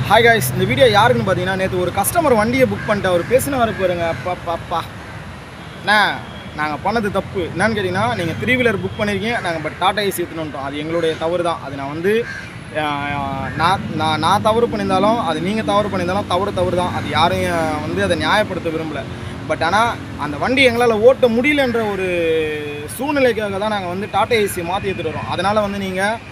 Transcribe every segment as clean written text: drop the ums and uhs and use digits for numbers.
Hi guys, இந்த video யாருக்குன்னு பார்த்தீங்கன்னா, நேற்று ஒரு கஸ்டமர் வண்டியை புக் பண்ணிட்டு அவர் பேசினவரை பாருங்க. அப்பா நாங்கள் பண்ணது தப்பு என்னன்னு கேட்டிங்கன்னா, நீங்கள் 3 வீலர் புக் பண்ணியிருக்கீங்க, நாங்கள் பட் டாடா ஏசி எடுத்துன்னு அது எங்களுடைய தவறு தான். அது நான் வந்து நான் தவறு பண்ணியிருந்தாலும், அது நீங்கள் தவறு பண்ணியிருந்தாலும் தவறு தான். அது யாரையும் வந்து அதை நியாயப்படுத்த விரும்பலை. பட் ஆனால் அந்த வண்டி எங்களால் ஓட்ட முடியலன்ற ஒரு சூழ்நிலைக்காக தான் நாங்கள் வந்து டாடா ஏசியை மாற்றி எடுத்துகிட்டு வரோம். அதனால் வந்து நீங்கள்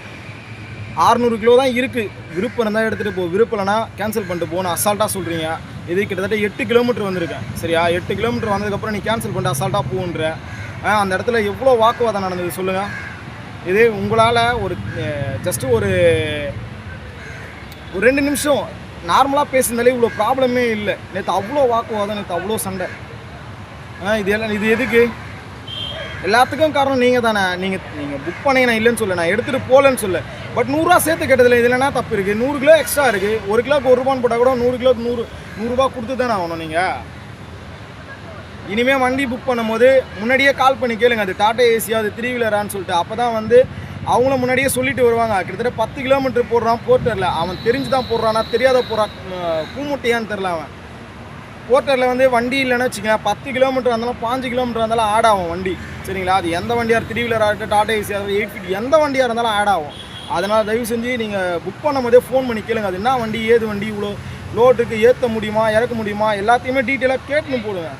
600 கிலோ தான் இருக்குது, விருப்பம் இருந்தால் எடுத்துகிட்டு போ, விருப்பம் இல்லைனா கேன்சல் பண்ணிட்டு போகணும் அசால்ட்டாக சொல்கிறீங்க. இது கிட்டத்தட்ட 8 கிலோமீட்டர் வந்திருக்கேன், சரியா? 8 கிலோமீட்டர் வந்ததுக்கப்புறம் நீ கேன்சல் பண்ணிட்டு அசால்ட்டாக போகுன்ற அந்த இடத்துல எவ்வளோ வாக்குவாதம் நடந்தது சொல்லுங்கள். இது உங்களால் ஒரு ஜஸ்ட்டு ஒரு 2 நிமிஷம் நார்மலாக பேசுனாலே இவ்வளோ ப்ராப்ளமே இல்லை. நேற்று அவ்வளோ வாக்குவாதம், நேற்று அவ்வளோ சண்டை. இது எதுக்கு? எல்லாத்துக்கும் காரணம் நீங்கள் தானே. நீங்கள் புக் பண்ணி நான் இல்லைன்னு சொல்ல, நான் எடுத்துகிட்டு போகலன்னு சொல்ல. பட் 100 ரூபா சேர்த்து கேட்டதில்லை. இதில் என்ன தப்பு இருக்குது? 100 கிலோ எக்ஸ்ட்ரா இருக்குது. 1 கிலோக்கு 1 ரூபான்னு போட்டால் கூட 100 கிலோக்கு 100 ரூபா கொடுத்து தானே ஆகணும். நீங்கள் இனிமேல் வண்டி புக் பண்ணும்போது முன்னாடியே கால் பண்ணி கேளுங்க, அது டாடா ஏசியா, அது 3 வீலரான்னு சொல்லிட்டு. அப்போ தான் வந்து அவங்கள முன்னாடியே சொல்லிட்டு வருவாங்க. கிட்டத்தட்ட 10 கிலோமீட்டர் போடுறான், போர்ட்டரில் அவன் தெரிஞ்சு தான் போடுறானா தெரியாத போடுறான், கூமுட்டையான்னு தெரில. அவன் போர்ட்டரில் வந்து வண்டி இல்லைன்னு வச்சுக்கோங்க, 10 கிலோமீட்டர் இருந்தாலும் 5 கிலோமீட்டர் இருந்தாலும் ஆட் ஆகும் வண்டி, சரிங்களா? அது எந்த வண்டியாக 3 வீலராக இருக்கட்டும், டாடா ஏசியாக 8 ஃபீட் எந்த வண்டியாக இருந்தாலும் ஆட் ஆகும். அதனால் தயவு செஞ்சு நீங்கள் புக் பண்ணும் போதே ஃபோன் பண்ணி கேளுங்க, அது என்ன வண்டி, ஏது வண்டி, இவ்வளோ லோட்டுக்கு ஏற்ற முடியுமா, இறக்க முடியுமா, எல்லாத்தையுமே டீட்டெயிலாக கேட்டுன்னு போடுங்க.